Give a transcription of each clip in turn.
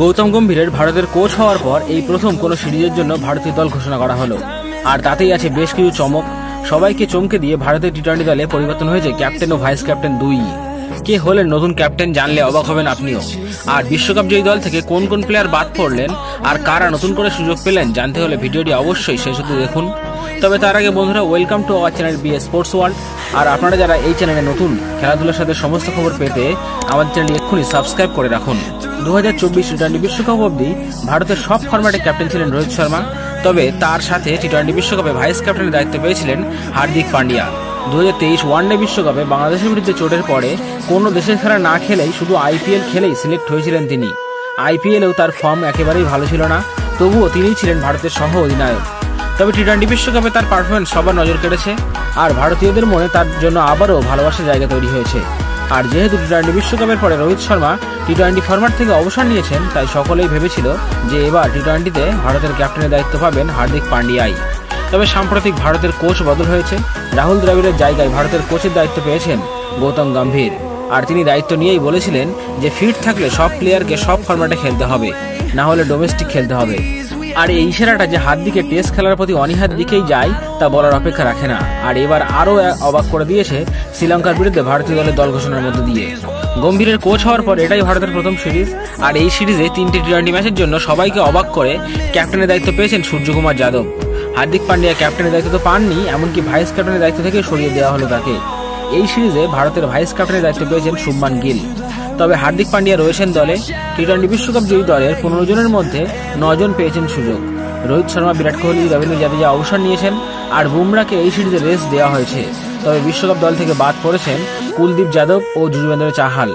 গৌতম গম্ভীরের ভারতের কোচ হওয়ার পর এই প্রথম কোনো সিরিজের জন্য ভারতীয় দল ঘোষণা করা হলো, আর তাতেই আছে বেশ কিছু চমক। সবাইকে চমকে দিয়ে ভারতের টি-20 দলে পরিবর্তন হয়েছে ক্যাপ্টেন ও ভাইস ক্যাপ্টেন দুই। কে হলেন নতুন ক্যাপ্টেন জানলে অবাক হবেন আপনিও। আর বিশ্বকাপ জয়ী দল থেকে কোন কোন প্লেয়ার বাদ পড়লেন আর কারা নতুন করে সুযোগ পেলেন জানতে হলে ভিডিওটি অবশ্যই শেষ অবধি দেখুন। তবে তার আগে বন্ধুরা, welcome to our channel B Sports World. আর আপনারা যারা এই চ্যানেলে নতুন, খেলাধুলার সাথে সমস্ত খবর পেতে আমাদের চ্যানেলটি এক্ষুনি সাবস্ক্রাইব করে রাখুন। 2024 টি-20 বিশ্বকাপ অবধি ভারতের সব ফরম্যাটে ক্যাপ্টেন ছিলেন রোহিত শর্মা, তবে তার সাথে টি-20 বিশ্বকাপে ভাইস ক্যাপ্টেনের দায়িত্ব পেয়েছিলেন হার্দিক পান্ডিয়া। 2023 ওয়ানডে বিশ্বকাপে বাংলাদেশের বিরুদ্ধে চোটের পরে কোনো দেশের খেলা না খেলেই শুধু আইপিএল খেলেই সিলেক্ট হয়েছিলেন তিনি। আইপিএলেও তার ফর্ম একেবারেই ভালো ছিল না, তবুও তিনিই ছিলেন ভারতের সহ অধিনায়ক। তবে টি-20 বিশ্বকাপে তার পারফরমেন্স সবার নজর কেড়েছে, আর ভারতীয়দের মনে তার জন্য আবারও ভালোবাসার জায়গা তৈরি হয়েছে। আর যেহেতু টি-20 বিশ্বকাপের পরে রোহিত শর্মা টি-20 ফরম্যাট থেকে অবসর নিয়েছেন, তাই সকলেই ভেবেছিল যে এবার টি-20তে ভারতের ক্যাপ্টেনের দায়িত্ব পাবেন হার্দিক পান্ডিয়াই। তবে সাম্প্রতিক ভারতের কোচ বদল হয়েছে। রাহুল দ্রাবিড়ের জায়গায় ভারতের কোচের দায়িত্ব পেয়েছেন গৌতম গম্ভীর, আর তিনি দায়িত্ব নিয়েই বলেছিলেন যে ফিট থাকলে সব প্লেয়ারকে সব ফরম্যাটে খেলতে হবে, না হলে ডোমেস্টিক খেলতে হবে। আর এই ইশারাটা যে হার্দিকের টেস্ট খেলার প্রতি অনীহার দিকেই যায় তা বলার অপেক্ষা রাখে না। আর এবার আরও অবাক করে দিয়েছে শ্রীলঙ্কার বিরুদ্ধে ভারতীয় দলের দল ঘোষণার মধ্য দিয়ে। গম্ভীরের কোচ হওয়ার পর এটাই ভারতের প্রথম সিরিজ, আর এই সিরিজে 3টি টি-20 ম্যাচের জন্য সবাইকে অবাক করে ক্যাপ্টেনের দায়িত্ব পেয়েছেন সূর্যকুমার যাদব। হার্দিক পান্ডিয়া ক্যাপ্টেনের দায়িত্ব তো পাননি, এমনকি ভাইস ক্যাপ্টেনের দায়িত্ব থেকে সরিয়ে দেওয়া হলো তাকে। এই সিরিজে ভারতের ভাইস ক্যাপ্টেনের দায়িত্ব পেয়েছেন শুভমান গিল। তবে হার্দিক পান্ডিয়া রয়েছেন দলে। টি-20 বিশ্বকাপ জয়ী দলের 15 জনের মধ্যে 9 জন পেয়েছেন সুযোগ। রোহিত শর্মা, বিরাট কোহলি, রবীন্দ্র জাদেজা অবসর নিয়েছেন, আর বুমরাকে এই সিরিজে রেস্ট দেওয়া হয়েছে। তবে বিশ্বকাপ দল থেকে বাদ পড়েছেন কুলদীপ যাদব ও যুজবেন্দ্র চাহাল।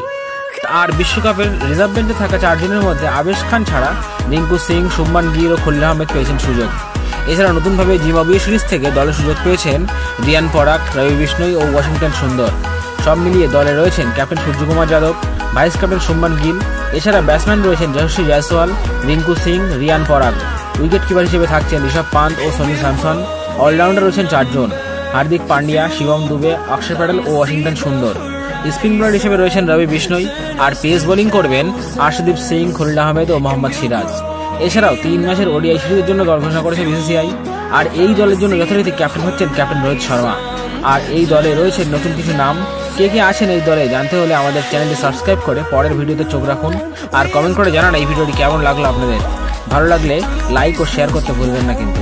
আর বিশ্বকাপের রিজার্ভ বেঞ্চে থাকা 4 জনের মধ্যে আবেশ খান ছাড়া রিঙ্কু সিং, শুভমান গিল ও খলিল আহমেদ পেয়েছেন সুযোগ। এছাড়া নতুনভাবে জিম্বাবুয়ে সিরিজ থেকে দলে সুযোগ পেয়েছেন রিয়ান পরাগ, রবি বিষ্ণই ও ওয়াশিংটন সুন্দর। সব মিলিয়ে দলে রয়েছেন captain Suryakumar Yadav, vice captain Shubman Gill. এছাড়া ব্যাটসম্যান রয়েছেন যশস্বী জয়সওয়াল, রিঙ্কু সিং, রিয়ান পরাগ। উইকেট কিপার হিসেবে থাকছেন ঋষভ পান্ত ও সনি স্যামসন। অলরাউন্ডার রয়েছেন 4 জন: হার্দিক পান্ডিয়া, শিবম দুবে, অক্ষর প্যাটেল ও ওয়াশিংটন সুন্দর। স্পিন বোলার হিসেবে রয়েছেন রবি বিষ্ণই, আর পেস বোলিং করবেন আর্শদীপ সিং, খলিল আহমেদ ও মোহাম্মদ সিরাজ। এছাড়াও 3 ম্যাচের ওডিআই সিরিজের জন্য দল ঘোষণা করেছে বিসিসিআই। আর এই দলের জন্য যথারীতি ক্যাপ্টেন হচ্ছেন ক্যাপ্টেন রোহিত শর্মা। আর এই দলে রয়েছে নতুন কিছু নাম। কে কে আছেন এই দলে জানতে হলে আমাদের চ্যানেলটি সাবস্ক্রাইব করে পরের ভিডিওতে চোখ রাখুন। আর কমেন্ট করে জানান এই ভিডিওটি কেমন লাগলো আপনাদের। ভালো লাগলে লাইক ও শেয়ার করতে ভুলবেন না কিন্তু।